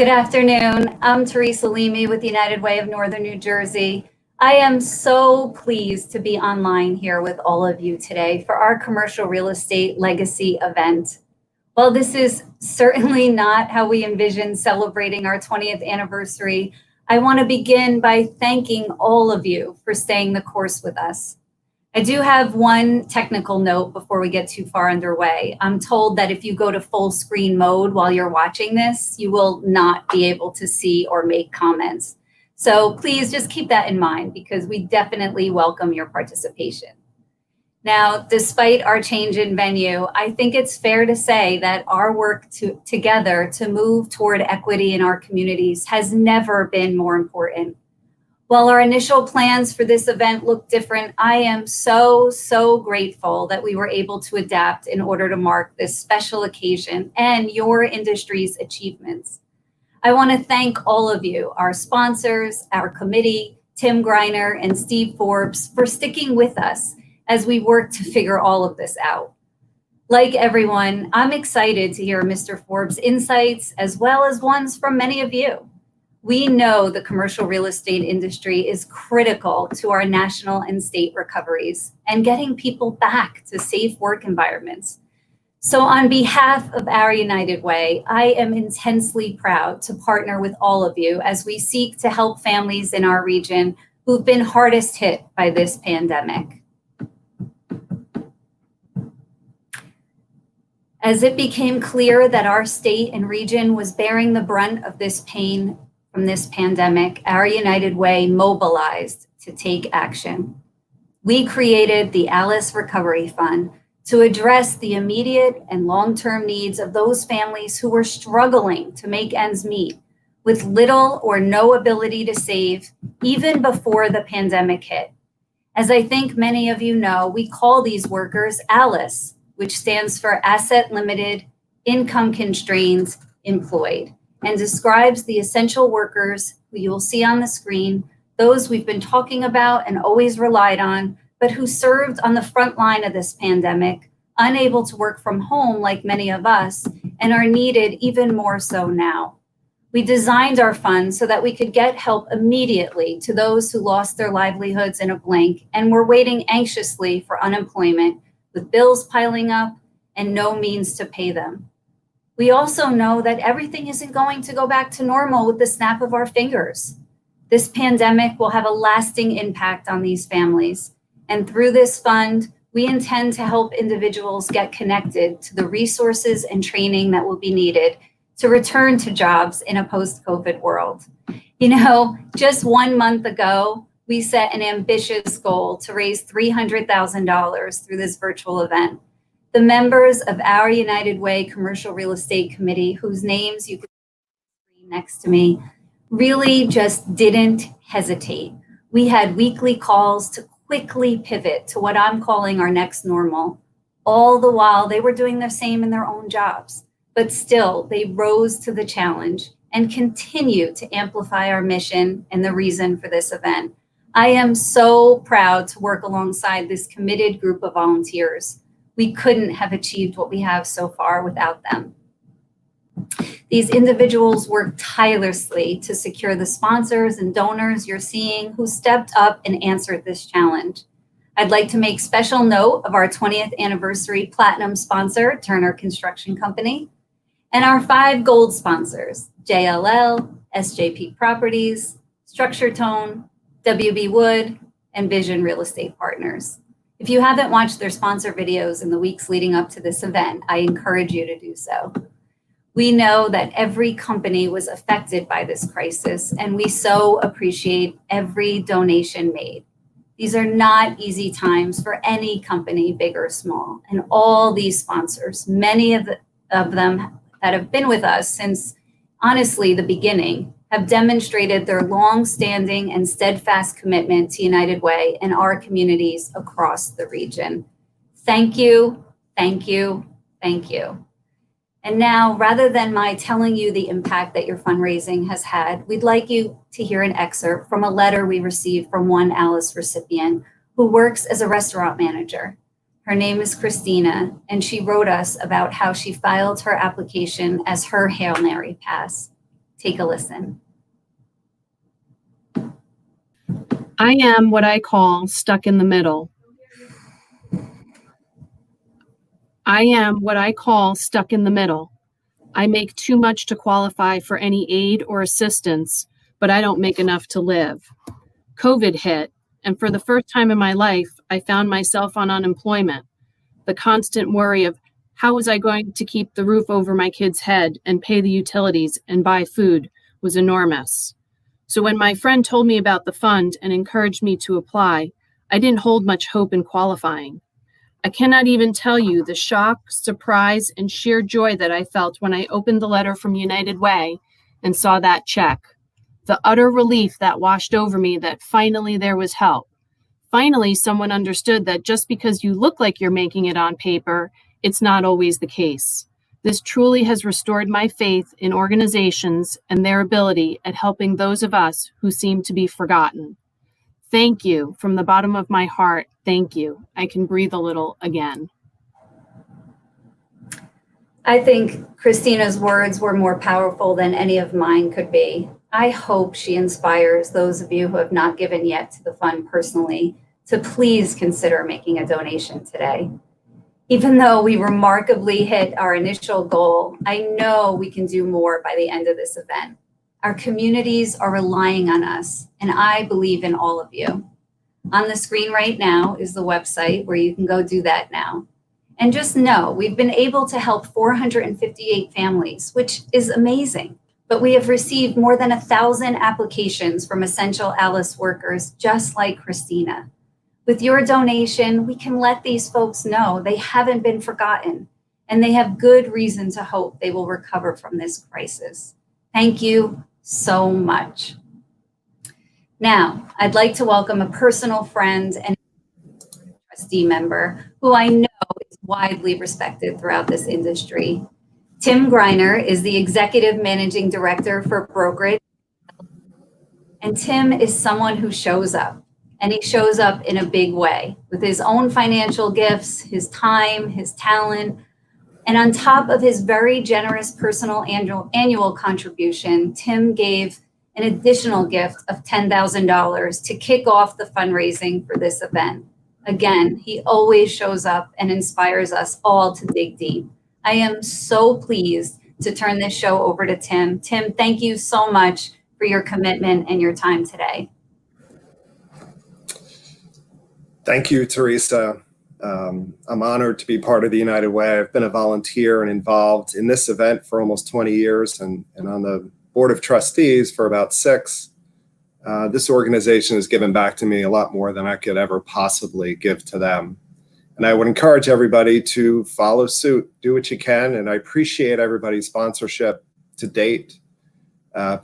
Good afternoon. I'm Teresa Leamy with United Way of Northern New Jersey. I am so pleased to be online here with all of you today for our commercial real estate legacy event. While this is certainly not how we envision celebrating our 20th anniversary, I want to begin by thanking all of you for staying the course with us. I do have one technical note before we get too far underway. I'm told that if you go to full screen mode while you're watching this, you will not be able to see or make comments. So please just keep that in mind because we definitely welcome your participation. Now, despite our change in venue, I think it's fair to say that our work together to move toward equity in our communities has never been more important. While our initial plans for this event look different, I am so grateful that we were able to adapt in order to mark this special occasion and your industry's achievements. I want to thank all of you, our sponsors, our committee, Tim Greiner and Steve Forbes, for sticking with us as we work to figure all of this out. Like everyone, I'm excited to hear Mr. Forbes' insights as well as ones from many of you. We know the commercial real estate industry is critical to our national and state recoveries and getting people back to safe work environments. So on behalf of our United Way, I am intensely proud to partner with all of you as we seek to help families in our region who've been hardest hit by this pandemic. As it became clear that our state and region was bearing the brunt of this pain from this pandemic, our United Way mobilized to take action. We created the Ellis Recovery Fund to address the immediate and long-term needs of those families who were struggling to make ends meet with little or no ability to save even before the pandemic hit. As I think many of you know, we call these workers ALIS, which stands for Asset Limited, Income Constrained, Employed, and describes the essential workers who you will see on the screen, those we've been talking about and always relied on, but who served on the front line of this pandemic, unable to work from home like many of us, and are needed even more so now. We designed our fund so that we could get help immediately to those who lost their livelihoods in a blink and were waiting anxiously for unemployment, with bills piling up and no means to pay them. We also know that everything isn't going to go back to normal with the snap of our fingers. This pandemic will have a lasting impact on these families. And through this fund, we intend to help individuals get connected to the resources and training that will be needed to return to jobs in a post-COVID world. You know, just 1 month ago, we set an ambitious goal to raise $300,000 through this virtual event. The members of our United Way Commercial Real Estate Committee, whose names you can see next to me, really just didn't hesitate. We had weekly calls to quickly pivot to what I'm calling our next normal. All the while they were doing the same in their own jobs, but still they rose to the challenge and continue to amplify our mission and the reason for this event. I am so proud to work alongside this committed group of volunteers. We couldn't have achieved what we have so far without them. These individuals worked tirelessly to secure the sponsors and donors you're seeing who stepped up and answered this challenge. I'd like to make special note of our 20th anniversary platinum sponsor, Turner Construction Company, and our 5 gold sponsors, JLL, SJP Properties, Structure Tone, WB Wood, and Vision Real Estate Partners. If you haven't watched their sponsor videos in the weeks leading up to this event, I encourage you to do so. We know that every company was affected by this crisis, and we so appreciate every donation made. These are not easy times for any company, big or small, and all these sponsors, many of them that have been with us since, honestly, the beginning, have demonstrated their long-standing and steadfast commitment to United Way and our communities across the region. Thank you, thank you, thank you. And now, rather than my telling you the impact that your fundraising has had, we'd like you to hear an excerpt from a letter we received from one Alice recipient who works as a restaurant manager. Her name is Christina, and she wrote us about how she filed her application as her Hail Mary pass. Take a listen. I am what I call stuck in the middle. I am what I call stuck in the middle. I make too much to qualify for any aid or assistance, but I don't make enough to live. COVID hit, and for the first time in my life, I found myself on unemployment. The constant worry of how was I going to keep the roof over my kid's head and pay the utilities and buy food was enormous. So when my friend told me about the fund and encouraged me to apply, I didn't hold much hope in qualifying. I cannot even tell you the shock, surprise, and sheer joy that I felt when I opened the letter from United Way and saw that check. The utter relief that washed over me that finally there was help. Finally, someone understood that just because you look like you're making it on paper, it's not always the case. This truly has restored my faith in organizations and their ability at helping those of us who seem to be forgotten. Thank you from the bottom of my heart. Thank you. I can breathe a little again. I think Christina's words were more powerful than any of mine could be. I hope she inspires those of you who have not given yet to the fund personally to please consider making a donation today. Even though we remarkably hit our initial goal, I know we can do more by the end of this event. Our communities are relying on us, and I believe in all of you. On the screen right now is the website where you can go do that now. And just know we've been able to help 458 families, which is amazing. But we have received more than 1,000 applications from essential Ellis workers just like Christina. With your donation, we can let these folks know they haven't been forgotten, and they have good reason to hope they will recover from this crisis. Thank you so much. Now, I'd like to welcome a personal friend and trustee member who I know is widely respected throughout this industry. Tim Greiner is the Executive Managing Director for Brokerage. And Tim is someone who shows up, and he shows up in a big way with his own financial gifts, his time, his talent. And on top of his very generous personal annual contribution, Tim gave an additional gift of $10,000 to kick off the fundraising for this event. Again, he always shows up and inspires us all to dig deep. I am so pleased to turn this show over to Tim. Tim, thank you so much for your commitment and your time today. Thank you, Teresa. I'm honored to be part of the United Way. I've been a volunteer and involved in this event for almost 20 years and on the board of trustees for about 6. This organization has given back to me a lot more than I could ever possibly give to them. And I would encourage everybody to follow suit, do what you can. And I appreciate everybody's sponsorship to date.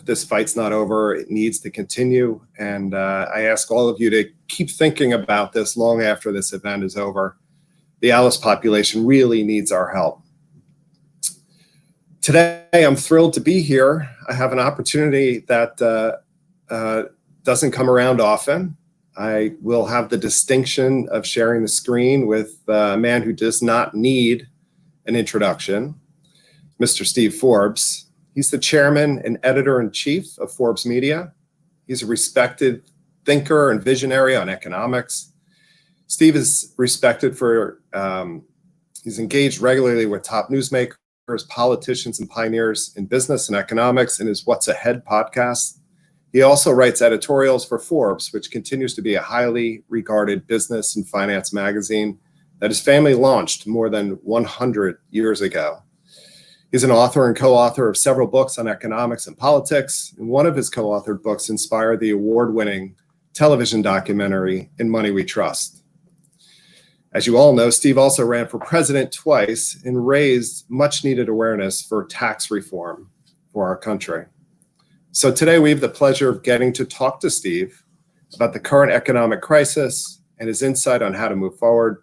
This fight's not over. It needs to continue. And I ask all of you to keep thinking about this long after this event is over. The Ellis population really needs our help. Today, I'm thrilled to be here. I have an opportunity that doesn't come around often. I will have the distinction of sharing the screen with a man who does not need an introduction, Mr. Steve Forbes. He's the chairman and editor-in-chief of Forbes Media. He's a respected thinker and visionary on economics. Steve is respected for, he's engaged regularly with top newsmakers, politicians, and pioneers in business and economics in his What's Ahead podcast. He also writes editorials for Forbes, which continues to be a highly regarded business and finance magazine that his family launched more than 100 years ago. He's an author and co-author of several books on economics and politics, and one of his co-authored books inspired the award-winning television documentary In Money We Trust. As you all know, Steve also ran for president twice and raised much-needed awareness for tax reform for our country. So today we have the pleasure of getting to talk to Steve about the current economic crisis and his insight on how to move forward.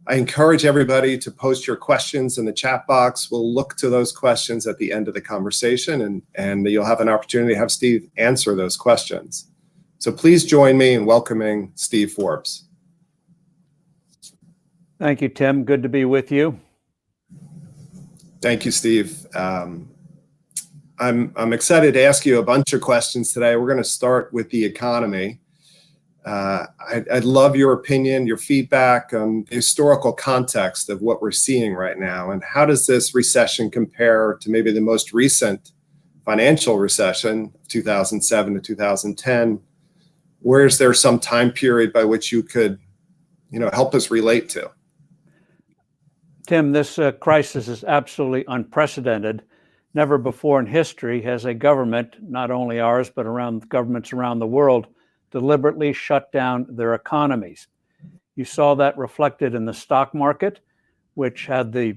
I encourage everybody to post your questions in the chat box. We'll look to those questions at the end of the conversation, and you'll have an opportunity to have Steve answer those questions. So please join me in welcoming Steve Forbes. Thank you, Tim. Good to be with you. Thank you, Steve. I'm excited to ask you a bunch of questions today. We're going to start with the economy. I'd love your opinion, your feedback on the historical context of what we're seeing right now, and how does this recession compare to maybe the most recent financial recession, 2007 to 2010? Where is there some time period by which you could, help us relate to? Tim, this crisis is absolutely unprecedented. Never before in history has a government, not only ours, but governments around the world, deliberately shut down their economies. You saw that reflected in the stock market, which had the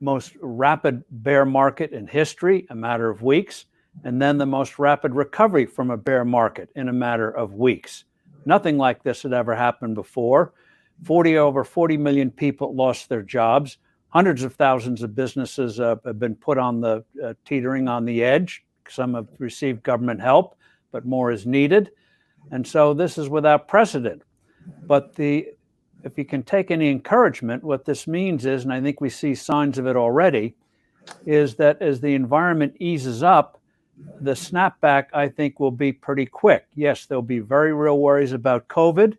most rapid bear market in history, a matter of weeks, and then the most rapid recovery from a bear market in a matter of weeks. Nothing like this had ever happened before. Over 40 million people lost their jobs. Hundreds of thousands of businesses have been put on the teetering on the edge. Some have received government help, but more is needed. And so this is without precedent. But if you can take any encouragement, what this means is, and I think we see signs of it already, is that as the environment eases up, the snapback, I think, will be pretty quick. Yes, there'll be very real worries about COVID,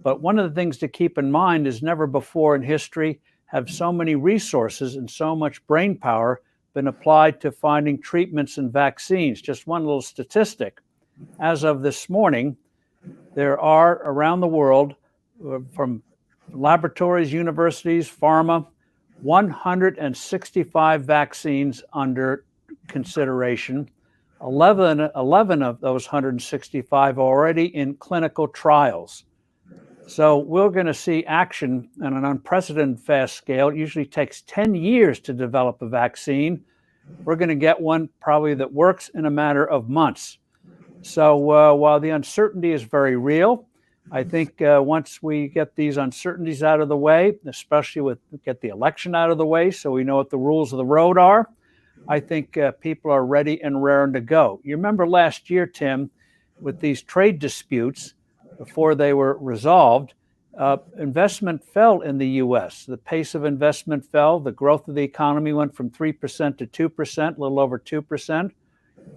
but one of the things to keep in mind is never before in history have so many resources and so much brain power been applied to finding treatments and vaccines. Just one little statistic. As of this morning, there are around the world, from laboratories, universities, pharma, 165 vaccines under consideration. 11 of those 165 already in clinical trials. So we're going to see action on an unprecedented fast scale. It usually takes 10 years to develop a vaccine. We're going to get one probably that works in a matter of months. So while the uncertainty is very real, I think once we get these uncertainties out of the way, especially get the election out of the way so we know what the rules of the road are, I think people are ready and raring to go. You remember last year, Tim, with these trade disputes, before they were resolved, investment fell in the U.S. The pace of investment fell. The growth of the economy went from 3% to 2%, a little over 2%.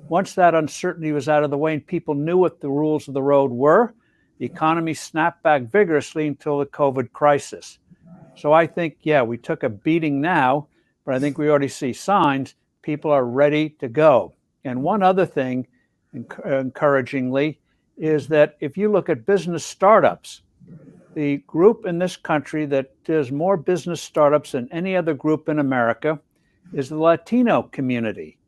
Once that uncertainty was out of the way and people knew what the rules of the road were, the economy snapped back vigorously until the COVID crisis. So I think, we took a beating now, but I think we already see signs. People are ready to go. And one other thing, encouragingly, is that if you look at business startups, the group in this country that does more business startups than any other group in America is the Latino community,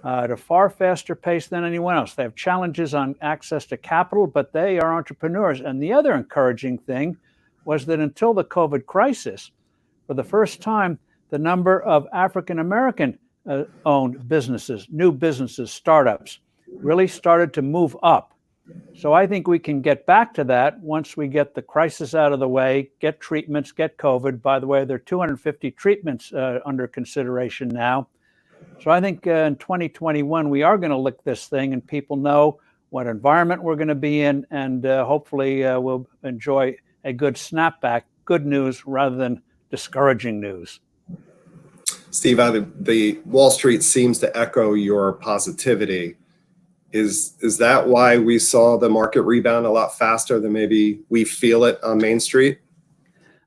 at a far faster pace than anyone else. They have challenges on access to capital, but they are entrepreneurs. And the other encouraging thing was that until the COVID crisis, for the first time, the number of African-American owned businesses, new businesses, startups, really started to move up. So I think we can get back to that once we get the crisis out of the way, get treatments, get COVID. By the way, there are 250 treatments under consideration now. So I think in 2021, we are going to lick this thing and people know what environment we're going to be in, and hopefully we'll enjoy a good snapback, good news rather than discouraging news. Steve, the Wall Street seems to echo your positivity. Is that why we saw the market rebound a lot faster than maybe we feel it on Main Street?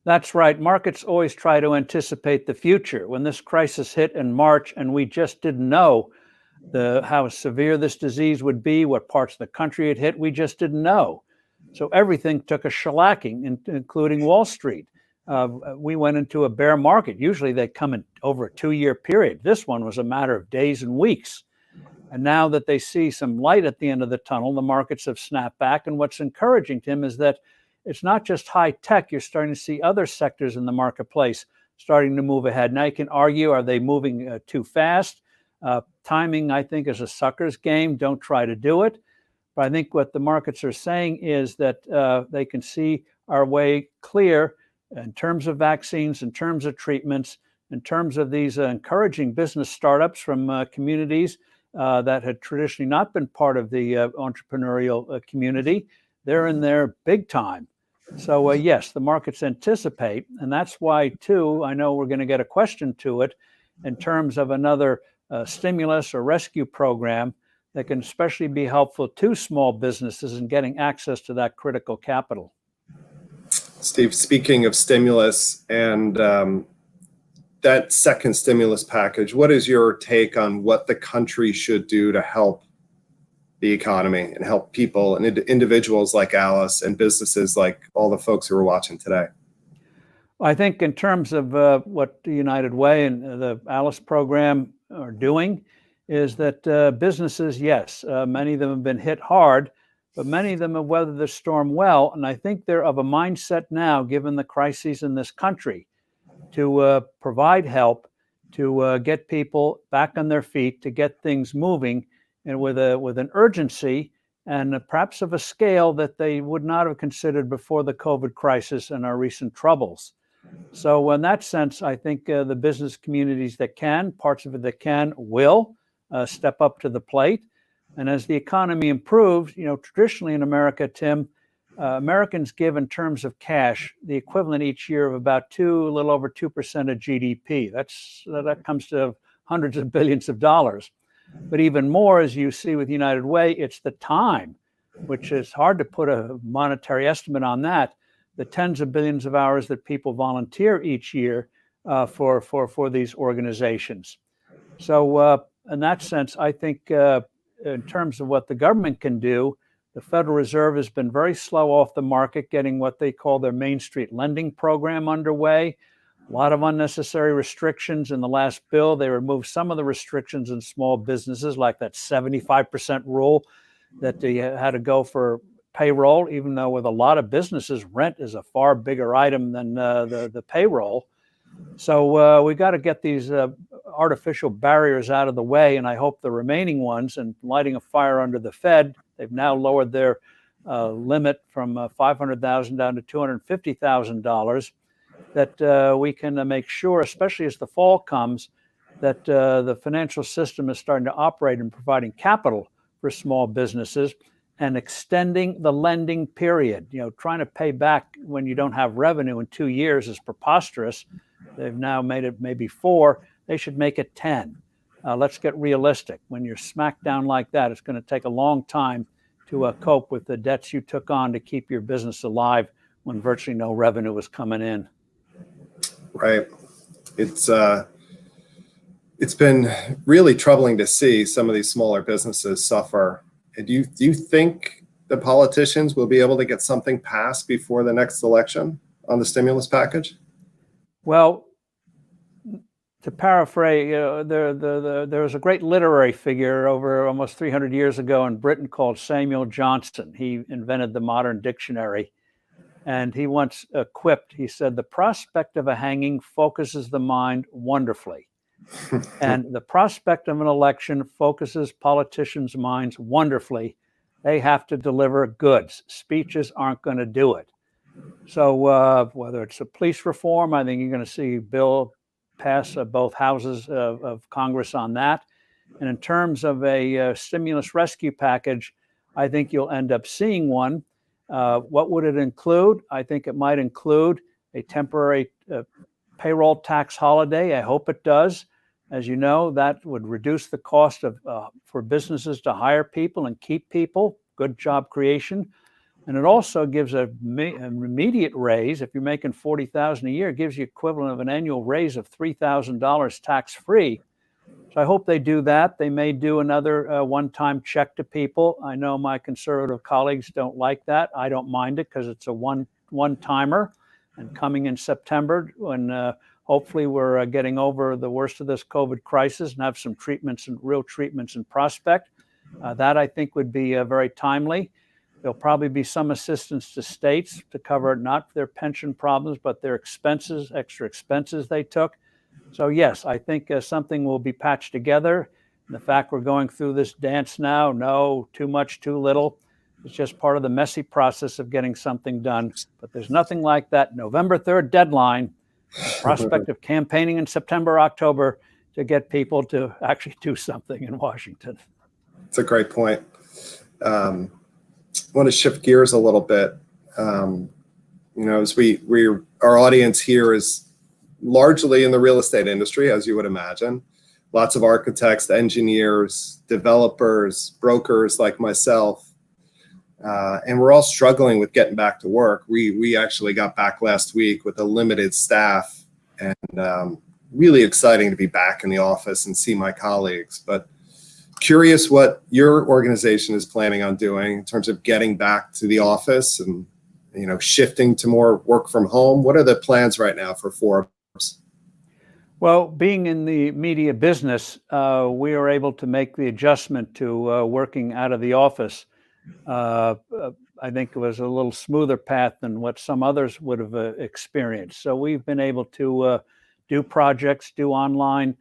That's right. Markets always try to anticipate the future. When this crisis hit in March and we just didn't know how severe this disease would be, what parts of the country it hit, we just didn't know. So everything took a shellacking, including Wall Street. We went into a bear market. Usually they come in over a 2-year period. This one was a matter of days and weeks. And now that they see some light at the end of the tunnel, the markets have snapped back. And what's encouraging, Tim, is that it's not just high tech. You're starting to see other sectors in the marketplace starting to move ahead. Now you can argue, are they moving too fast? Timing, I think, is a sucker's game. Don't try to do it. But I think what the markets are saying is that they can see our way clear in terms of vaccines, in terms of treatments, in terms of these encouraging business startups from communities that had traditionally not been part of the entrepreneurial community. They're in there big time. So yes, the markets anticipate, and that's why too, I know we're going to get a question to it in terms of another stimulus or rescue program that can especially be helpful to small businesses in getting access to that critical capital. Steve, speaking of stimulus and that second stimulus package, what is your take on what the country should do to help the economy and help people and individuals like Alice and businesses like all the folks who are watching today? I think in terms of what the United Way and the Alice program are doing is that businesses, yes, many of them have been hit hard, but many of them have weathered the storm well. And I think they're of a mindset now, given the crises in this country, to provide help, to get people back on their feet, to get things moving, and with an urgency and perhaps of a scale that they would not have considered before the COVID crisis and our recent troubles. So in that sense, I think the business communities that can, parts of it that can, will step up to the plate. And as the economy improves, traditionally in America, Tim, Americans give in terms of cash the equivalent each year of about a little over 2% of GDP. That comes to hundreds of billions of dollars. But even more, as you see with United Way, it's the time, which is hard to put a monetary estimate on that, the tens of billions of hours that people volunteer each year for these organizations. So in that sense, I think in terms of what the government can do, the Federal Reserve has been very slow off the market, getting what they call their Main Street lending program underway. A lot of unnecessary restrictions in the last bill. They removed some of the restrictions in small businesses, like that 75% rule that they had to go for payroll, even though with a lot of businesses, rent is a far bigger item than the payroll. So we got to get these artificial barriers out of the way, and I hope the remaining ones, and lighting a fire under the Fed, they've now lowered their limit from $500,000 down to $250,000, that we can make sure, especially as the fall comes, that the financial system is starting to operate in providing capital for small businesses and extending the lending period. Trying to pay back when you don't have revenue in 2 years is preposterous. They've now made it maybe 4. They should make it 10. Let's get realistic. When you're smacked down like that, it's going to take a long time to cope with the debts you took on to keep your business alive when virtually no revenue was coming in. Right. It's been really troubling to see some of these smaller businesses suffer. And do you think the politicians will be able to get something passed before the next election on the stimulus package? Well, to paraphrase, there was a great literary figure over almost 300 years ago in Britain called Samuel Johnson. He invented the modern dictionary. And he once quipped, he said, "The prospect of a hanging focuses the mind wonderfully." And the prospect of an election focuses politicians' minds wonderfully. They have to deliver goods. Speeches aren't going to do it. So whether it's a police reform, I think you're going to see a bill pass both houses of Congress on that. And in terms of a stimulus rescue package, I think you'll end up seeing one. What would it include? I think it might include a temporary payroll tax holiday. I hope it does. As you know, that would reduce the cost for businesses to hire people and keep people, good job creation. And it also gives an immediate raise. If you're making $40,000 a year, it gives you equivalent of an annual raise of $3,000 tax-free. So I hope they do that. They may do another one-time check to people. I know my conservative colleagues don't like that. I don't mind it because it's a one-timer. And coming in September, when hopefully we're getting over the worst of this COVID crisis and have some treatments and real treatments in prospect, that I think would be very timely. There'll probably be some assistance to states to cover not their pension problems, but their expenses, extra expenses they took. So yes, I think something will be patched together. And the fact we're going through this dance now, no, too much, too little, it's just part of the messy process of getting something done. But there's nothing like that November 3rd deadline, the prospect of campaigning in September, October to get people to actually do something in Washington. It's a great point. I want to shift gears a little bit. As our audience here is largely in the real estate industry, as you would imagine. A lots of architects, engineers, developers, brokers like myself. And we're all struggling with getting back to work. We actually got back last week with a limited staff, and really exciting to be back in the office and see my colleagues. But curious what your organization is planning on doing in terms of getting back to the office and, shifting to more work from home. What are the plans right now for Forbes? Well, being in the media business, we are able to make the adjustment to working out of the office. I think it was a little smoother path than what some others would have experienced. So we've been able to do projects, do online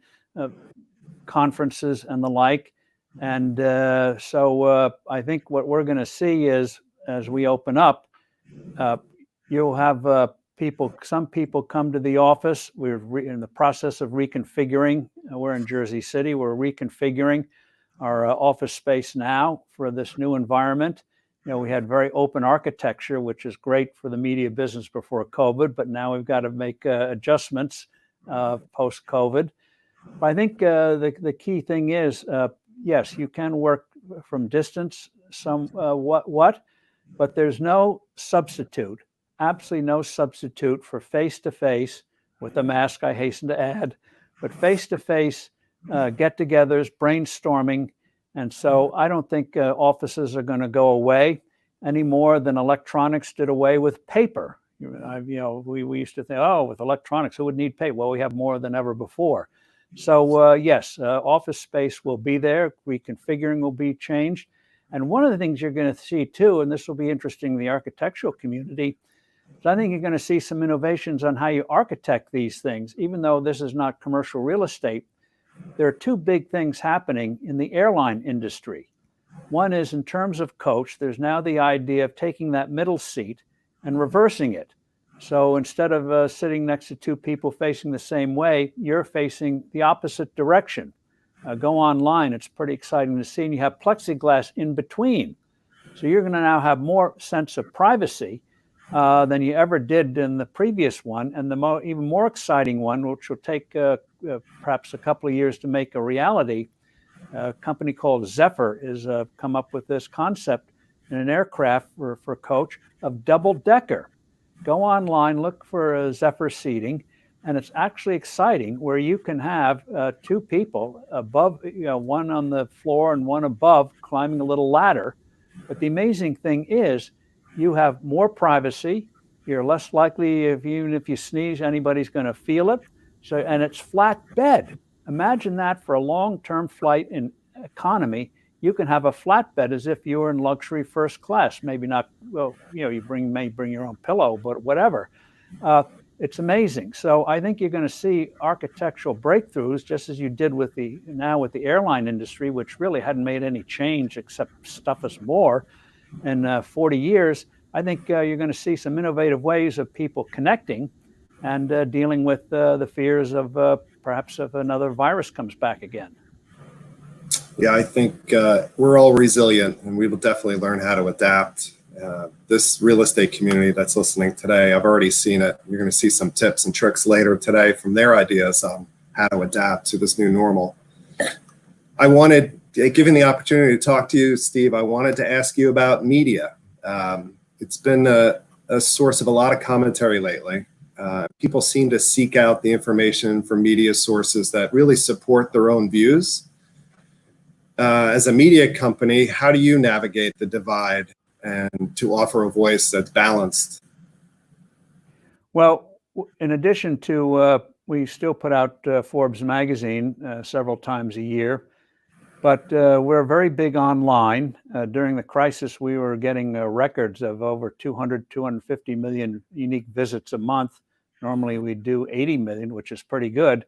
conferences and the like. And so I think what we're going to see is, as we open up, you'll have some people come to the office. We're in the process of reconfiguring. We're in Jersey City. We're reconfiguring our office space now for this new environment. We had very open architecture, which is great for the media business before COVID, but now we've got to make adjustments post-COVID. But I think the key thing is, yes, you can work from distance but there's no substitute, absolutely no substitute for face-to-face with a mask, I hasten to add, but face-to-face get-togethers, brainstorming. And so I don't think offices are going to go away any more than electronics did away with paper. We used to think, with electronics, who would need paper? Well, we have more than ever before. So yes, office space will be there. Reconfiguring will be changed. And one of the things you're going to see too, and this will be interesting in the architectural community, is I think you're going to see some innovations on how you architect these things. Even though this is not commercial real estate, there are two big things happening in the airline industry. One is, in terms of coach, there's now the idea of taking that middle seat and reversing it. So instead of sitting next to two people facing the same way, you're facing the opposite direction. Go online. It's pretty exciting to see. And you have plexiglass in between. So you're going to now have more sense of privacy than you ever did in the previous one. And the even more exciting one, which will take perhaps a couple of years to make a reality, a company called Zephyr has come up with this concept in an aircraft for coach of double-decker. Go online, look for Zephyr seating, and it's actually exciting where you can have two people above, one on the floor and one above climbing a little ladder. But the amazing thing is you have more privacy. You're less likely, even if you sneeze, anybody's going to feel it. So, and it's flat bed. Imagine that for a long-term flight in economy. You can have a flatbed as if you were in luxury first class. Maybe not, you may bring your own pillow, but whatever. It's amazing. So I think you're going to see architectural breakthroughs, just as you did with the airline industry, which really hadn't made any change except stuff us more in 40 years. I think you're going to see some innovative ways of people connecting and dealing with the fears of perhaps if another virus comes back again. Yeah, I think we're all resilient, and we will definitely learn how to adapt. This real estate community that's listening today, I've already seen it. You're going to see some tips and tricks later today from their ideas on how to adapt to this new normal. I wanted, given the opportunity to talk to you, Steve, I wanted to ask you about media. It's been a source of a lot of commentary lately. People seem to seek out the information from media sources that really support their own views. As a media company, how do you navigate the divide and to offer a voice that's balanced? Well, in addition to, we still put out Forbes magazine several times a year, but we're very big online. During the crisis, we were getting records of over 250 million unique visits a month. Normally we do 80 million, which is pretty good.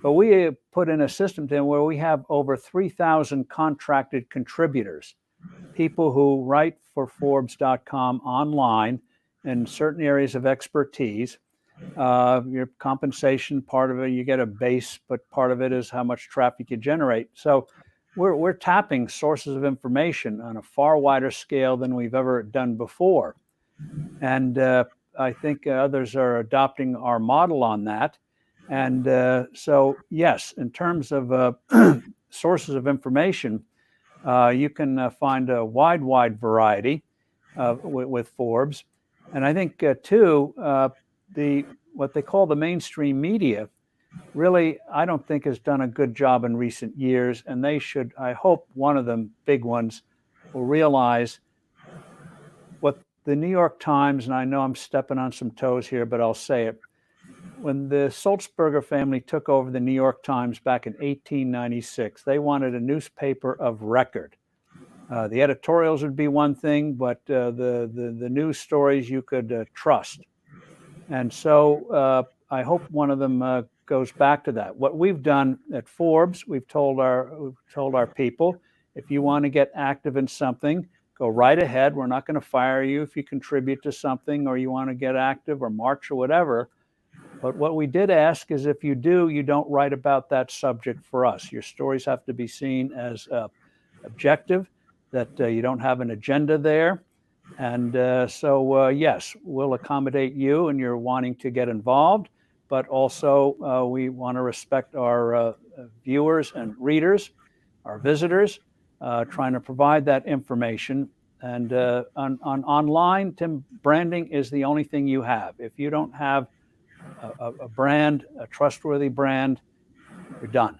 But we put in a system where we have over 3,000 contracted contributors, people who write for Forbes.com online in certain areas of expertise. Your compensation, part of it, you get a base, but part of it is how much traffic you generate. So we're tapping sources of information on a far wider scale than we've ever done before. And I think others are adopting our model on that. And so, yes, in terms of sources of information, you can find a wide variety with Forbes. And I think, too, what they call the mainstream media really, I don't think has done a good job in recent years. And they should, I hope one of them, big ones, will realize what the New York Times, and I know I'm stepping on some toes here, but I'll say it. When the Sulzberger family took over the New York Times back in 1896, they wanted a newspaper of record. The editorials would be one thing, but the news stories you could trust. And so I hope one of them goes back to that. What we've done at Forbes, we've told our people, if you want to get active in something, go right ahead. We're not going to fire you if you contribute to something or you want to get active or march or whatever. But what we did ask is if you do, you don't write about that subject for us. Your stories have to be seen as objective, that you don't have an agenda there. And so, yes, we'll accommodate you and you're wanting to get involved, but also we want to respect our viewers and readers, our visitors, trying to provide that information. And on online, Tim, branding is the only thing you have. If you don't have a brand, a trustworthy brand, you're done.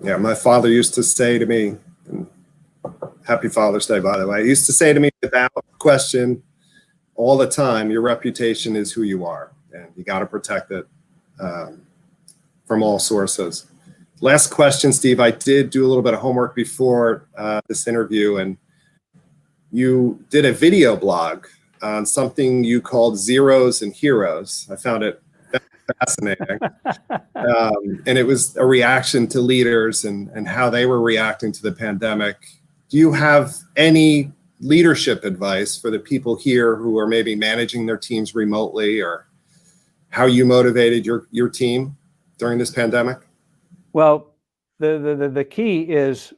Yeah, my father used to say to me, and happy Father's Day, by the way, he used to say to me without question all the time, your reputation is who you are, and you got to protect it from all sources. Last question, Steve. I did do a little bit of homework before this interview, and you did a video blog on something you called Zeros and Heroes. I found it fascinating. And it was a reaction to leaders and how they were reacting to the pandemic. Do you have any leadership advice for the people here who are maybe managing their teams remotely, or how you motivated your team during this pandemic? Well, the key is,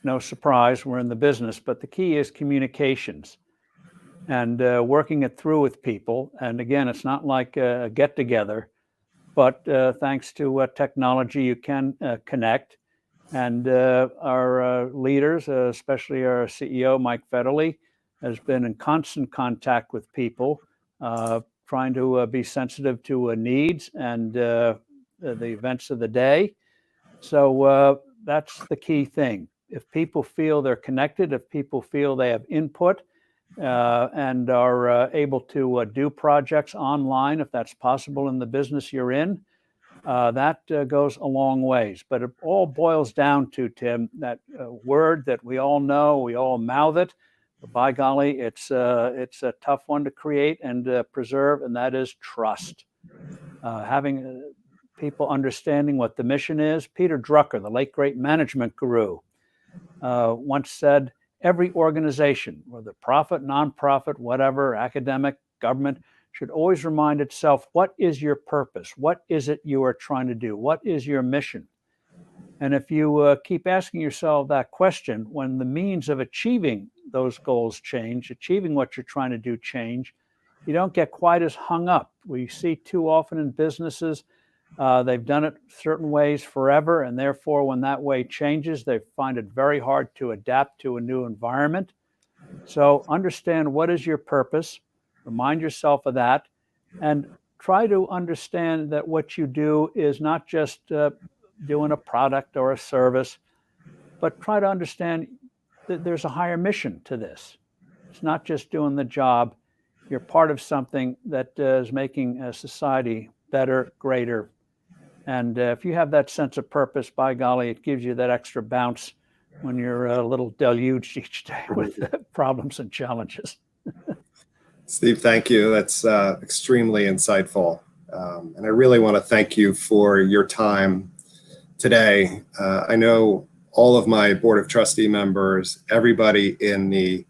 no surprise, we're in the business, but the key is communications and working it through with people. And again, it's not like a get together, but thanks to technology, you can connect. And our leaders, especially our CEO, Mike Federley, has been in constant contact with people, trying to be sensitive to needs and the events of the day. So that's the key thing. If people feel they're connected, if people feel they have input and are able to do projects online, if that's possible in the business you're in, that goes a long ways. But it all boils down to, Tim, that word that we all know, we all mouth it, but by golly, it's a tough one to create and preserve, and that is trust. Having people understanding what the mission is. Peter Drucker, the late great management guru, once said, every organization, whether profit, nonprofit, whatever, academic, government, should always remind itself, what is your purpose? What is it you are trying to do? What is your mission? And if you keep asking yourself that question, when the means of achieving those goals change, achieving what you're trying to do change, you don't get quite as hung up. We see too often in businesses, they've done it certain ways forever, and therefore when that way changes, they find it very hard to adapt to a new environment. So understand, what is your purpose? Remind yourself of that, and try to understand that what you do is not just doing a product or a service, but try to understand that there's a higher mission to this. It's not just doing the job. You're part of something that is making society better, greater. And if you have that sense of purpose, by golly, it gives you that extra bounce when you're a little deluged each day with problems and challenges. Steve, thank you. That's extremely insightful. And I really want to thank you for your time today. I know all of my Board of Trustee members, everybody in the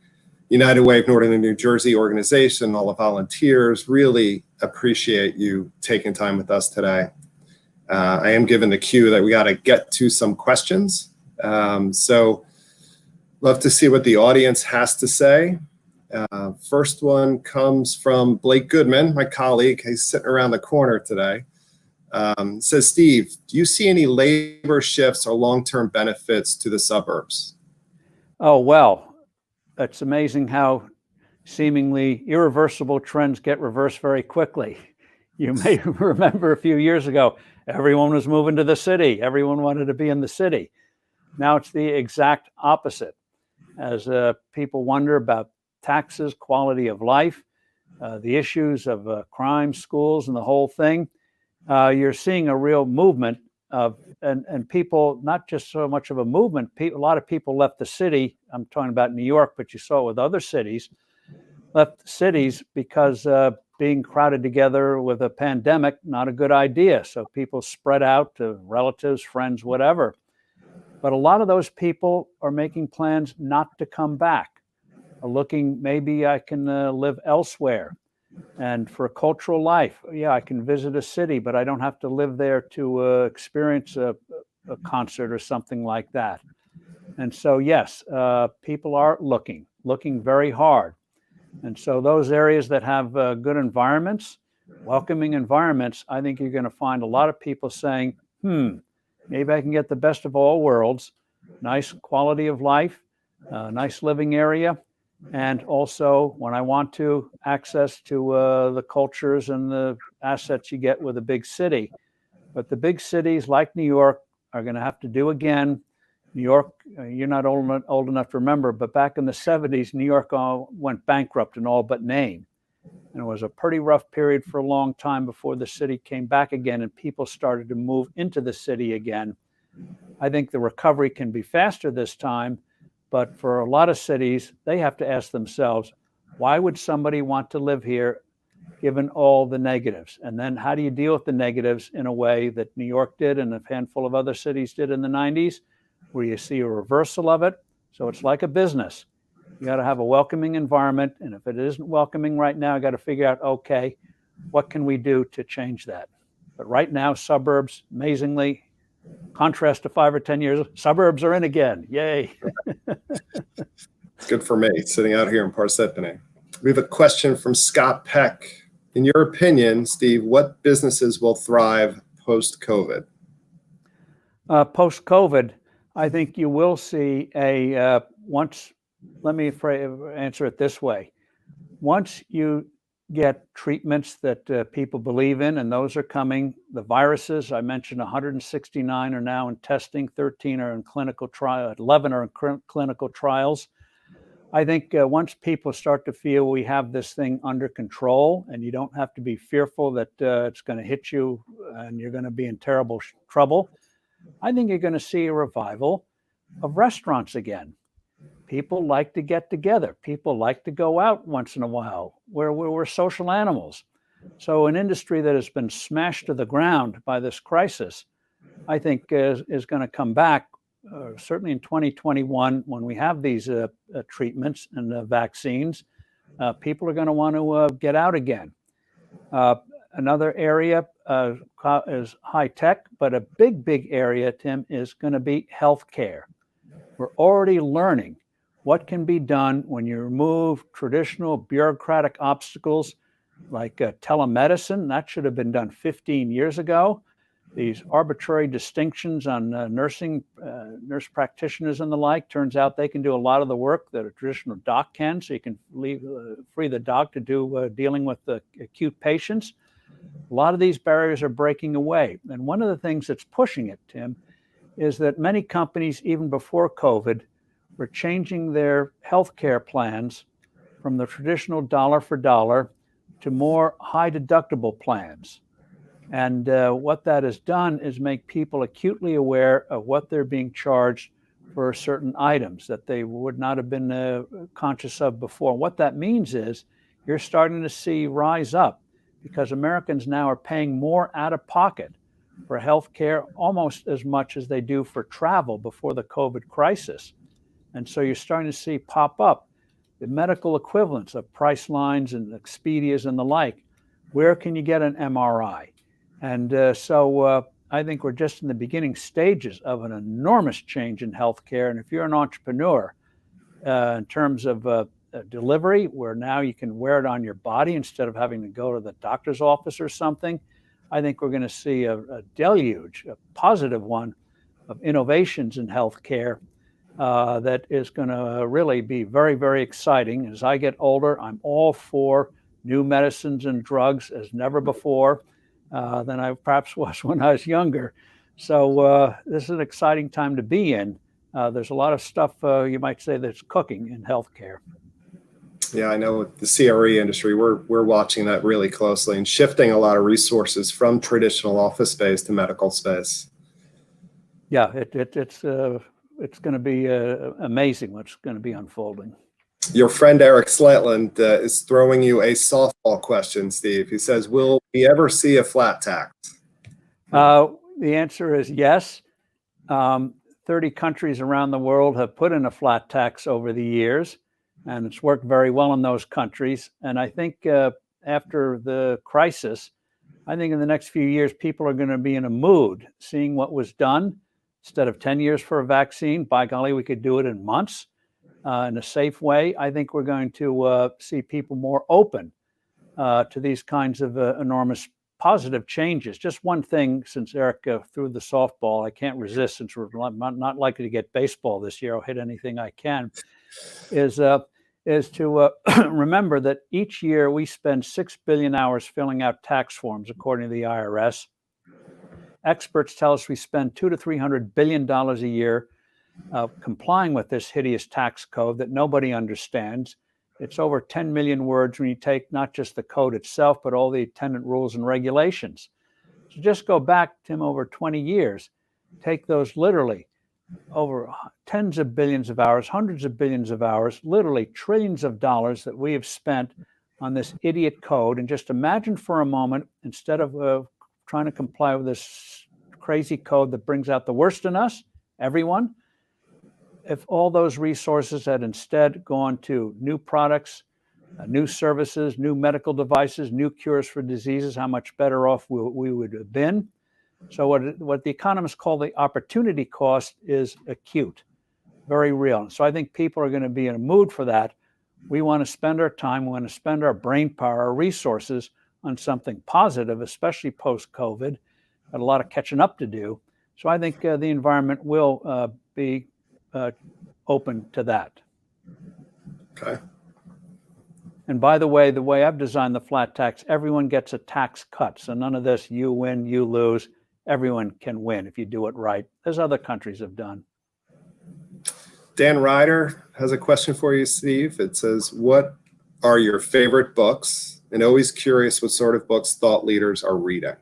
United Way of Northern New Jersey organization, all the volunteers, really appreciate you taking time with us today. I am given the cue that we got to get to some questions. So love to see what the audience has to say. First one comes from Blake Goodman, my colleague. He's sitting around the corner today. Says, Steve, do you see any labor shifts or long-term benefits to the suburbs? Oh, well, it's amazing how seemingly irreversible trends get reversed very quickly. You may remember a few years ago, everyone was moving to the city. Everyone wanted to be in the city. Now it's the exact opposite. As people wonder about taxes, quality of life, the issues of crime, schools, and the whole thing, you're seeing a real movement of, and people, not just so much of a movement, a lot of people left the city. I'm talking about New York, but you saw it with other cities, left cities because being crowded together with a pandemic, not a good idea. So people spread out to relatives, friends, whatever. But a lot of those people are making plans not to come back, are looking, maybe I can live elsewhere. And for a cultural life, yeah, I can visit a city, but I don't have to live there to experience a concert or something like that. And so, yes, people are looking very hard. And so those areas that have good environments, welcoming environments, I think you're going to find a lot of people saying, maybe I can get the best of all worlds, nice quality of life, nice living area, and also when I want to, access to the cultures and the assets you get with a big city. But the big cities like New York are going to have to do again. New York, you're not old enough to remember, but back in the 70s, New York went bankrupt in all but name. And it was a pretty rough period for a long time before the city came back again and people started to move into the city again. I think the recovery can be faster this time, but for a lot of cities, they have to ask themselves, why would somebody want to live here given all the negatives? And then how do you deal with the negatives in a way that New York did and a handful of other cities did in the 90s, where you see a reversal of it? So it's like a business. You got to have a welcoming environment. And if it isn't welcoming right now, I got to figure out, okay, what can we do to change that? But right now, suburbs, amazingly, contrast to 5 or 10 years, suburbs are in again. Yay. It's good for me, sitting out here in Parsippany. We have a question from Scott Peck. In your opinion, Steve, what businesses will thrive post-COVID? Post-COVID, I think you will see let me answer it this way. Once you get treatments that people believe in, and those are coming, the viruses, I mentioned 169 are now in testing, 13 are in clinical trial, 11 are in clinical trials. I think once people start to feel we have this thing under control and you don't have to be fearful that it's going to hit you and you're going to be in terrible trouble, I think you're going to see a revival of restaurants again. People like to get together. People like to go out once in a while. We're social animals. So an industry that has been smashed to the ground by this crisis, I think is going to come back, certainly in 2021 when we have these treatments and vaccines. People are going to want to get out again. Another area is high tech, but a big area, Tim, is going to be healthcare. We're already learning what can be done when you remove traditional bureaucratic obstacles like telemedicine. That should have been done 15 years ago. These arbitrary distinctions on nurse practitioners and the like, turns out they can do a lot of the work that a traditional doc can, so you can free the doc to do dealing with the acute patients. A lot of these barriers are breaking away. And one of the things that's pushing it, Tim, is that many companies, even before COVID, were changing their healthcare plans from the traditional dollar for dollar to more high deductible plans. And what that has done is make people acutely aware of what they're being charged for certain items that they would not have been conscious of before. What that means is you're starting to see rise up because Americans now are paying more out of pocket for healthcare, almost as much as they do for travel before the COVID crisis. And so you're starting to see pop up the medical equivalents of Pricelines and Expedias and the like. Where can you get an MRI? And so I think we're just in the beginning stages of an enormous change in healthcare. And if you're an entrepreneur, in terms of delivery, where now you can wear it on your body instead of having to go to the doctor's office or something, I think we're going to see a deluge, a positive one, of innovations in healthcare that is going to really be very, very exciting. As I get older, I'm all for new medicines and drugs as never before than I perhaps was when I was younger. So this is an exciting time to be in. There's a lot of stuff you might say that's cooking in healthcare. Yeah, I know with the CRE industry, we're watching that really closely and shifting a lot of resources from traditional office space to medical space. Yeah, it's going to be amazing what's going to be unfolding. Your friend Eric Sletland is throwing you a softball question, Steve. He says, will we ever see a flat tax? The answer is yes. 30 countries around the world have put in a flat tax over the years, and it's worked very well in those countries. And I think after the crisis, I think in the next few years, people are going to be in a mood seeing what was done. Instead of 10 years for a vaccine, by golly, we could do it in months in a safe way. I think we're going to see people more open to these kinds of enormous positive changes. Just one thing, since Eric threw the softball, I can't resist, since we're not likely to get baseball this year. I'll hit anything I can, is to remember that each year we spend 6 billion hours filling out tax forms, according to the IRS. Experts tell us we spend $200 to $300 billion a year complying with this hideous tax code that nobody understands. It's over 10 million words when you take not just the code itself, but all the attendant rules and regulations. So just go back, Tim, over 20 years, take those literally over tens of billions of hours, hundreds of billions of hours, literally trillions of dollars that we have spent on this idiot code. And just imagine for a moment, instead of trying to comply with this crazy code that brings out the worst in us, everyone, if all those resources had instead gone to new products, new services, new medical devices, new cures for diseases, how much better off we would have been. So what the economists call the opportunity cost is acute, very real. So I think people are going to be in a mood for that. We want to spend our time, we want to spend our brain power, our resources on something positive, especially post-COVID. Got a lot of catching up to do. So I think the environment will be open to that. Okay. And by the way I've designed the flat tax, everyone gets a tax cut. So none of this, you win, you lose. Everyone can win if you do it right, as other countries have done. Dan Ryder has a question for you, Steve. It says, what are your favorite books? And always curious what sort of books thought leaders are reading.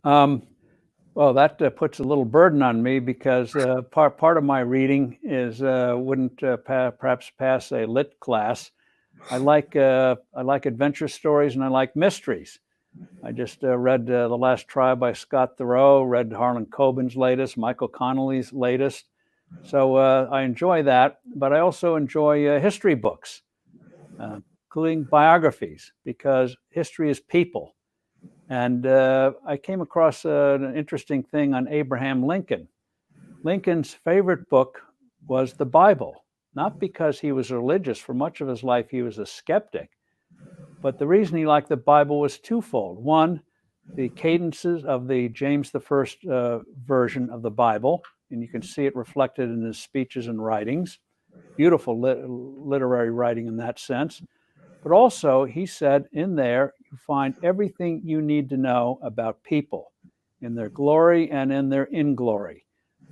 Well, that puts a little burden on me, because part of my reading is wouldn't perhaps pass a lit class. I like adventure stories, and I like mysteries. I just read The Last Trial by Scott Thoreau, read Harlan Coben's latest, Michael Connelly's latest. So I enjoy that, but I also enjoy history books, including biographies, because history is people. And I came across an interesting thing on Abraham Lincoln. Lincoln's favorite book was the Bible, not because he was religious. For much of his life, he was a skeptic. But the reason he liked the Bible was twofold. One, the cadences of the James I version of the Bible, and you can see it reflected in his speeches and writings. Beautiful literary writing in that sense. But also, he said, in there, you find everything you need to know about people, in their glory and in their inglory,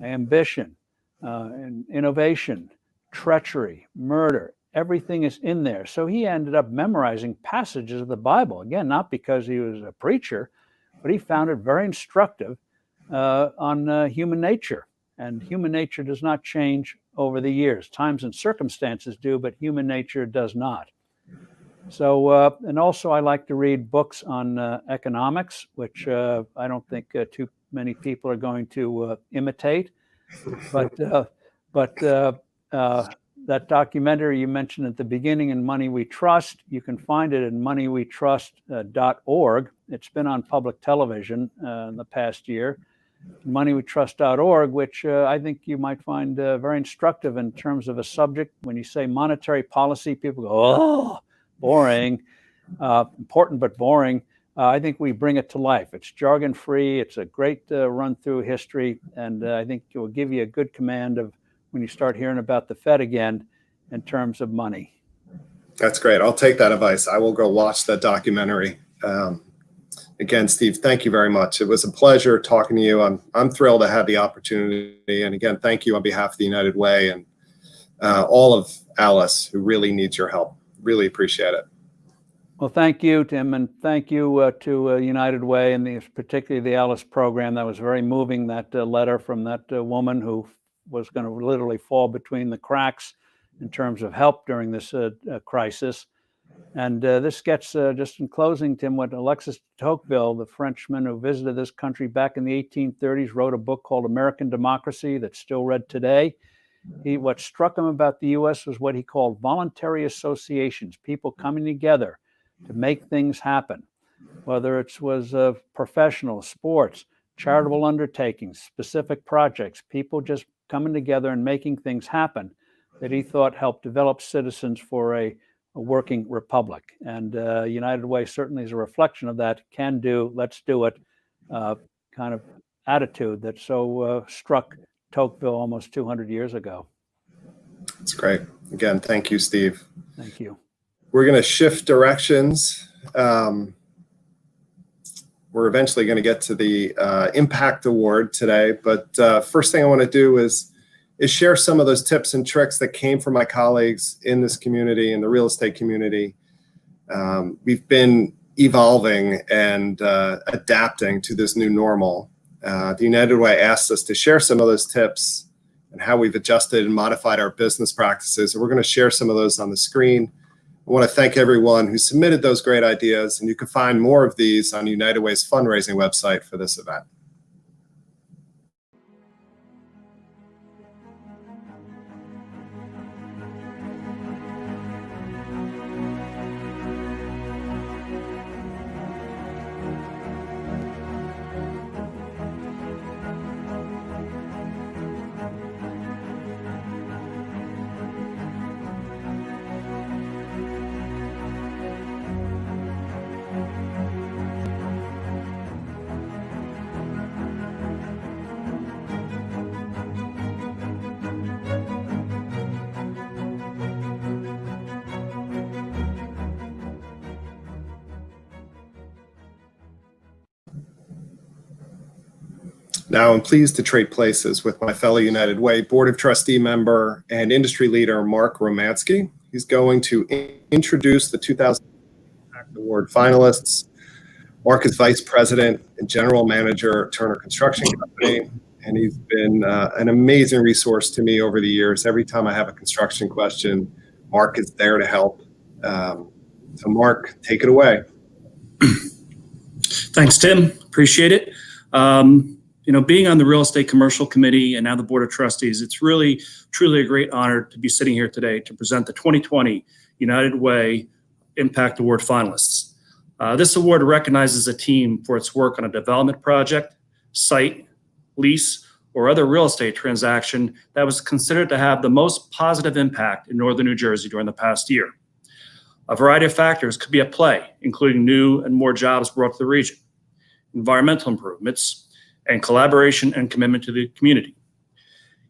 ambition, and innovation, treachery, murder. Everything is in there. So he ended up memorizing passages of the Bible. Again, not because he was a preacher, but he found it very instructive on human nature. And human nature does not change over the years. Times and circumstances do, but human nature does not. So, and also I like to read books on economics, which I don't think too many people are going to imitate. But that documentary you mentioned at the beginning, In Money We Trust, you can find it in moneywetrust.org. It's been on public television in the past year. moneywetrust.org, which I think you might find very instructive in terms of a subject. When you say monetary policy, people go, oh, boring, important but boring. I think we bring it to life. It's jargon-free. It's a great run-through history, and I think it will give you a good command of when you start hearing about the Fed again in terms of money. That's great. I'll take that advice. I will go watch that documentary. Again, Steve, thank you very much. It was a pleasure talking to you. I'm thrilled to have the opportunity. And again, thank you on behalf of the United Way and all of Ellis, who really needs your help. Really appreciate it. Well, thank you, Tim, and thank you to United Way and particularly the Ellis program. That was very moving, that letter from that woman who was going to literally fall between the cracks in terms of help during this crisis. And this gets, just in closing, Tim, what Alexis de Tocqueville, the Frenchman who visited this country back in the 1830s, wrote a book called American Democracy that's still read today. What struck him about the U.S. was what he called voluntary associations, people coming together to make things happen, whether it was professional, sports, charitable undertakings, specific projects, people just coming together and making things happen that he thought helped develop citizens for a working republic. And United Way certainly is a reflection of that can do, let's do it kind of attitude that so struck Tocqueville almost 200 years ago. That's great. Again, thank you, Steve. Thank you. We're going to shift directions. We're eventually going to get to the Impact Award today, but first thing I want to do is share some of those tips and tricks that came from my colleagues in this community, in the real estate community. We've been evolving and adapting to this new normal. The United Way asked us to share some of those tips and how we've adjusted and modified our business practices. And we're going to share some of those on the screen. I want to thank everyone who submitted those great ideas, and you can find more of these on United Way's fundraising website for this event. Now I'm pleased to trade places with my fellow United Way Board of Trustee member and industry leader, Mark Romansky. He's going to introduce the 2000 Impact Award finalists. Mark is Vice President and General Manager at Turner Construction Company, and he's been an amazing resource to me over the years. Every time I have a construction question, Mark is there to help. So Mark, take it away. Thanks, Tim. Appreciate it. Being on the Real Estate Commercial Committee and now the Board of Trustees, it's really, truly a great honor to be sitting here today to present the 2020 United Way Impact Award finalists. This award recognizes a team for its work on a development project, site, lease, or other real estate transaction that was considered to have the most positive impact in Northern New Jersey during the past year. A variety of factors could be at play, including new and more jobs brought to the region, environmental improvements, and collaboration and commitment to the community.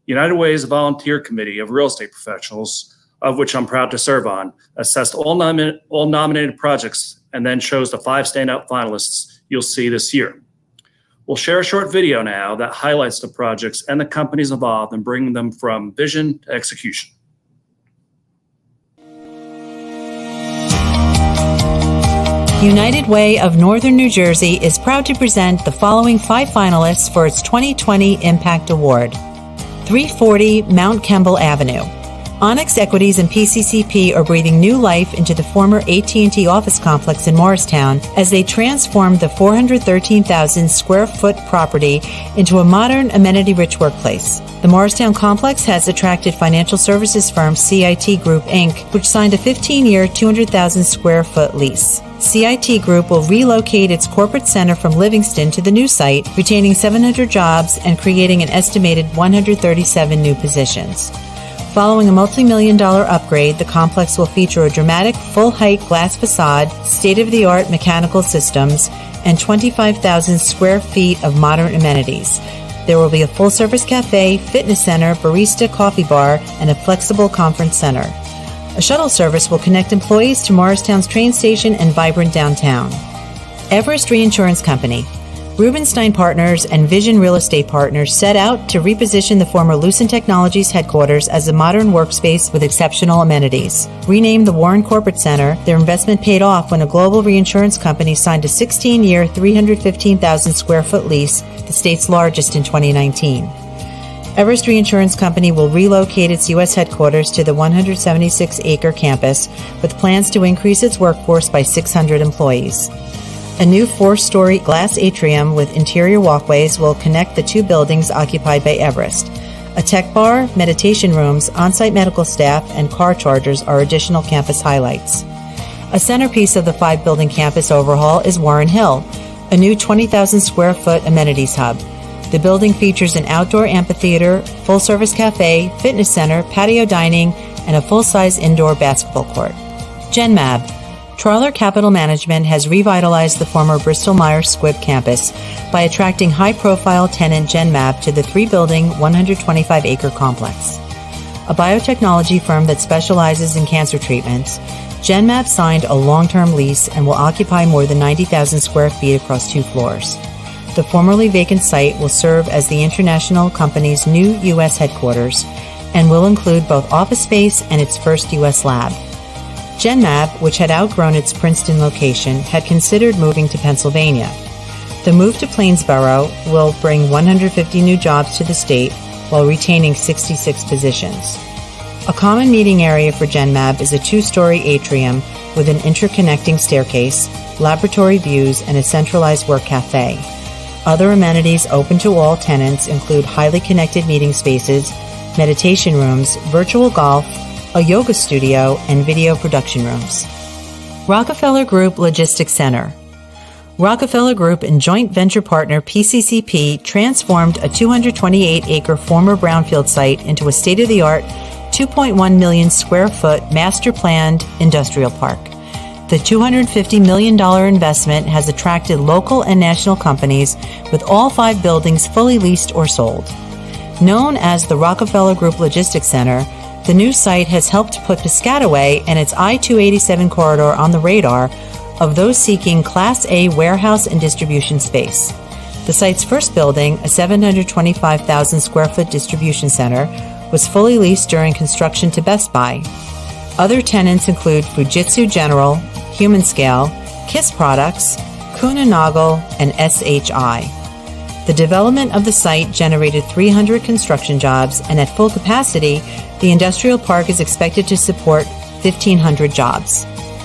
United Way is a volunteer committee of real estate professionals, of which I'm proud to serve on, assessed all nominated projects, and then chose the 5 standout finalists you'll see this year. We'll share a short video now that highlights the projects and the companies involved in bringing them from vision to execution. United Way of Northern New Jersey is proud to present the following 5 finalists for its 2020 Impact Award. 340 Mount Kemble Avenue. Onyx Equities and PCCP are breathing new life into the former AT&T office complex in Morristown as they transform the 413,000 square foot property into a modern, amenity-rich workplace. The Morristown complex has attracted financial services firm CIT Group, Inc., which signed a 15-year, 200,000 square foot lease. CIT Group will relocate its corporate center from Livingston to the new site, retaining 700 jobs and creating an estimated 137 new positions. Following a multi-million-dollar upgrade, the complex will feature a dramatic full-height glass facade, state-of-the-art mechanical systems, and 25,000 square feet of modern amenities. There will be a full-service cafe, fitness center, barista coffee bar, and a flexible conference center. A shuttle service will connect employees to Morristown's train station and vibrant downtown. Everest Reinsurance Company. Rubenstein Partners and Vision Real Estate Partners set out to reposition the former Lucent Technologies headquarters as a modern workspace with exceptional amenities. Renamed the Warren Corporate Center, their investment paid off when a global reinsurance company signed a 16-year, 315,000 square foot lease, the state's largest in 2019. Everest Reinsurance Company will relocate its U.S. headquarters to the 176-acre campus with plans to increase its workforce by 600 employees. A new 4-story glass atrium with interior walkways will connect the two buildings occupied by Everest. A tech bar, meditation rooms, on-site medical staff, and car chargers are additional campus highlights. A centerpiece of the 5-building campus overhaul is Warren Hill, a new 20,000 square foot amenities hub. The building features an outdoor amphitheater, full-service cafe, fitness center, patio dining, and a full-size indoor basketball court. GenMab. Trawler Capital Management has revitalized the former Bristol-Myers Squibb campus by attracting high-profile tenant GenMab to the 3-building, 125-acre complex. A biotechnology firm that specializes in cancer treatments, GenMab signed a long-term lease and will occupy more than 90,000 square feet across 2 floors. The formerly vacant site will serve as the international company's new U.S. headquarters and will include both office space and its first U.S. lab. GenMab, which had outgrown its Princeton location, had considered moving to Pennsylvania. The move to Plainsboro will bring 150 new jobs to the state while retaining 66 positions. A common meeting area for GenMab is a 2-story atrium with an interconnecting staircase, laboratory views, and a centralized work cafe. Other amenities open to all tenants include highly connected meeting spaces, meditation rooms, virtual golf, a yoga studio, and video production rooms. Rockefeller Group Logistics Center. Rockefeller Group and joint venture partner PCCP transformed a 228-acre former brownfield site into a state-of-the-art 2.1 million square foot master-planned industrial park. The $250 million investment has attracted local and national companies, with all 5 buildings fully leased or sold. Known as the Rockefeller Group Logistics Center, the new site has helped put Piscataway and its I-287 corridor on the radar of those seeking Class A warehouse and distribution space. The site's first building, a 725,000 square foot distribution center, was fully leased during construction to Best Buy. Other tenants include Fujitsu General, Human Scale, KISS Products, Kuehne Nagel, and SHI. The development of the site generated 300 construction jobs, and at full capacity, the industrial park is expected to support 1,500 jobs.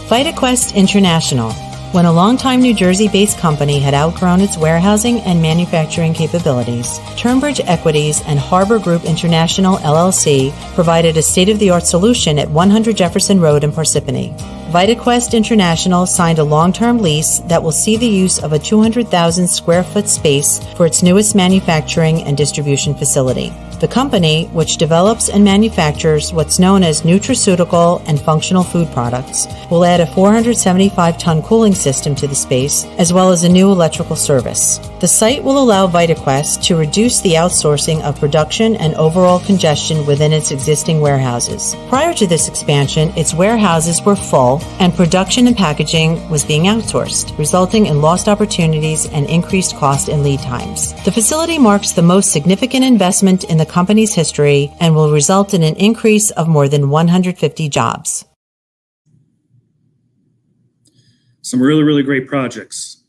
VitaQuest International. When a longtime New Jersey-based company had outgrown its warehousing and manufacturing capabilities, Turnbridge Equities and Harbor Group International LLC provided a state-of-the-art solution at 100 Jefferson Road in Parsippany. VitaQuest International signed a long-term lease that will see the use of a 200,000 square foot space for its newest manufacturing and distribution facility. The company, which develops and manufactures what's known as nutraceutical and functional food products, will add a 475-ton cooling system to the space, as well as a new electrical service. The site will allow VitaQuest to reduce the outsourcing of production and overall congestion within its existing warehouses. Prior to this expansion, its warehouses were full, and production and packaging was being outsourced, resulting in lost opportunities and increased cost and lead times. The facility marks the most significant investment in the company's history and will result in an increase of more than 150 jobs. Some really, really great projects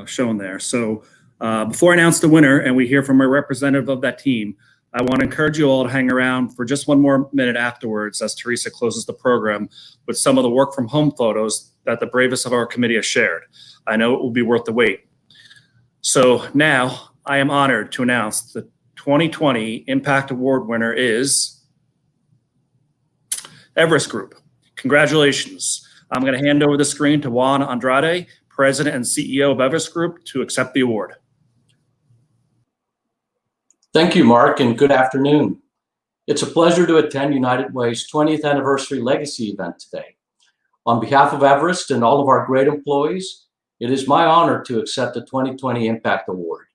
shown there. So before I announce the winner and we hear from a representative of that team, I want to encourage you all to hang around for just one more minute afterwards as Teresa closes the program with some of the work from home photos that the bravest of our committee has shared. I know it will be worth the wait. So now I am honored to announce the 2020 Impact Award winner is Everest Group. Congratulations. I'm going to hand over the screen to Juan Andrade, President and CEO of Everest Group, to accept the award. Thank you, Mark, and good afternoon. It's a pleasure to attend United Way's 20th anniversary legacy event today. On behalf of Everest and all of our great employees, it is my honor to accept the 2020 Impact Award.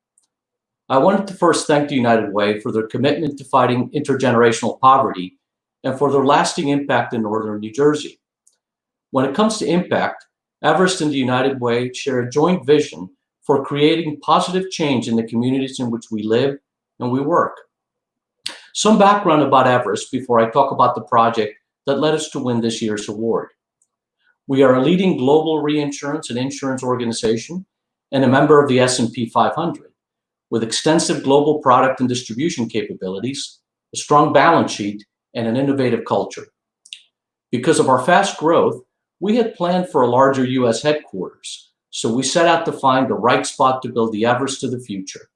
I wanted to first thank the United Way for their commitment to fighting intergenerational poverty and for their lasting impact in Northern New Jersey. When it comes to impact, Everest and the United Way share a joint vision for creating positive change in the communities in which we live and we work. Some background about Everest before I talk about the project that led us to win this year's award. We are a leading global reinsurance and insurance organization and a member of the S&P 500, with extensive global product and distribution capabilities, a strong balance sheet, and an innovative culture. Because of our fast growth, we had planned for a larger US headquarters, so we set out to find the right spot to build the Everest of the future,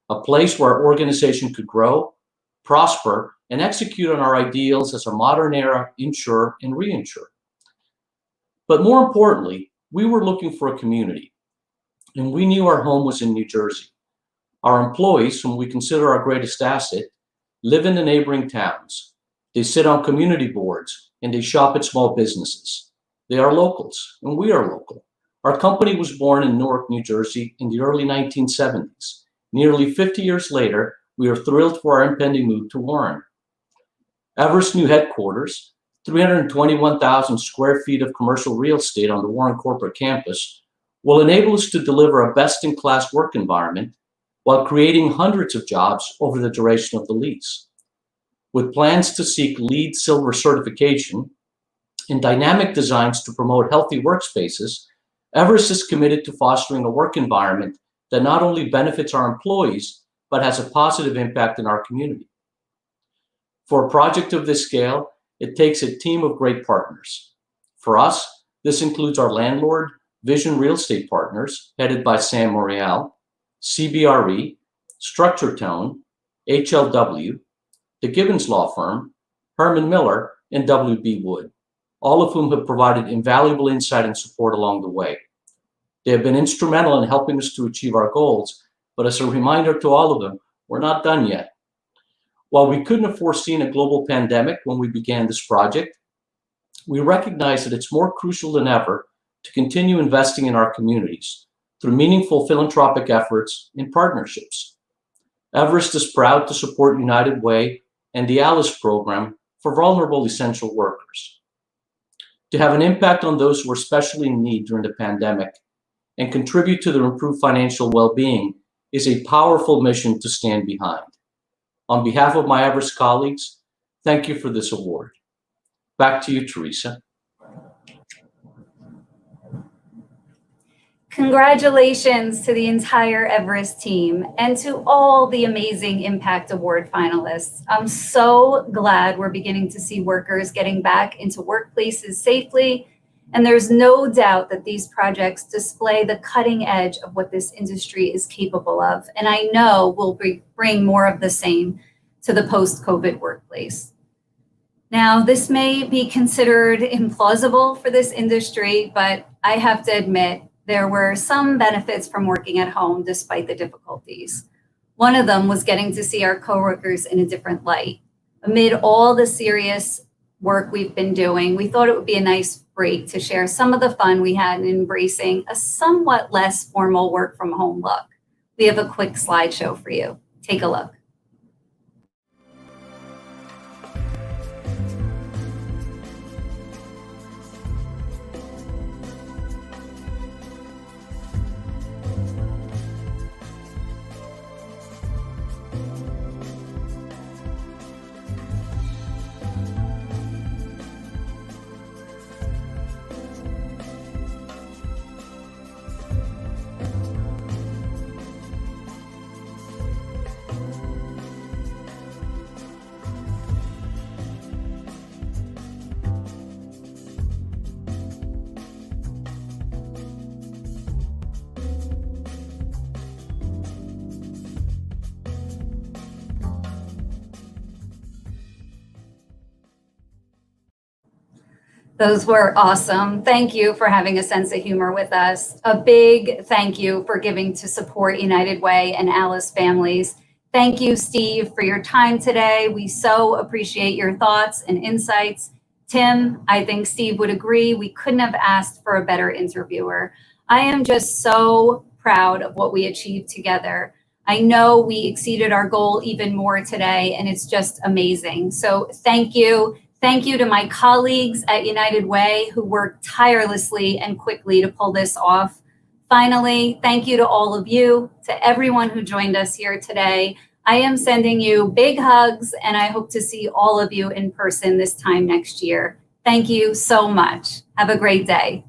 a place where our organization could grow, prosper, and execute on our ideals as a modern era insurer and reinsurer. But more importantly, we were looking for a community, and we knew our home was in New Jersey. Our employees, whom we consider our greatest asset, live in the neighboring towns. They sit on community boards, and they shop at small businesses. They are locals, and we are local. Our company was born in Newark, New Jersey in the early 1970s. Nearly 50 years later, we are thrilled for our impending move to Warren. Everest's new headquarters, 321,000 square feet of commercial real estate on the Warren corporate campus, will enable us to deliver a best-in-class work environment while creating hundreds of jobs over the duration of the lease. With plans to seek LEED Silver certification and dynamic designs to promote healthy workspaces, Everest is committed to fostering a work environment that not only benefits our employees, but has a positive impact in our community. For a project of this scale, it takes a team of great partners. For us, this includes our landlord, Vision Real Estate Partners, headed by Sam Morial, CBRE, Structure Tone, HLW, the Gibbons Law Firm, Herman Miller, and WB Wood, all of whom have provided invaluable insight and support along the way. They have been instrumental in helping us to achieve our goals, but as a reminder to all of them, we're not done yet. While we couldn't have foreseen a global pandemic when we began this project, we recognize that it's more crucial than ever to continue investing in our communities through meaningful philanthropic efforts and partnerships. Everest is proud to support United Way and the Ellis program for vulnerable essential workers. To have an impact on those who are especially in need during the pandemic and contribute to their improved financial well-being is a powerful mission to stand behind. On behalf of my Everest colleagues, thank you for this award. Back to you, Teresa. Congratulations to the entire Everest team and to all the amazing Impact Award finalists. I'm so glad we're beginning to see workers getting back into workplaces safely, and there's no doubt that these projects display the cutting edge of what this industry is capable of, and I know we'll bring more of the same to the post-COVID workplace. Now, this may be considered implausible for this industry, but I have to admit, there were some benefits from working at home despite the difficulties. One of them was getting to see our coworkers in a different light. Amid all the serious work we've been doing, we thought it would be a nice break to share some of the fun we had in embracing a somewhat less formal work from home look. We have a quick slideshow for you. Take a look. Those were awesome. Thank you for having a sense of humor with us. A big thank you for giving to support United Way and Alice families. Thank you, Steve, for your time today. We so appreciate your thoughts and insights. Tim, I think Steve would agree, we couldn't have asked for a better interviewer. I am just so proud of what we achieved together. I know we exceeded our goal even more today, and it's just amazing. So thank you. Thank you to my colleagues at United Way who worked tirelessly and quickly to pull this off. Finally, thank you to all of you, to everyone who joined us here today. I am sending you big hugs, and I hope to see all of you in person this time next year. Thank you so much. Have a great day.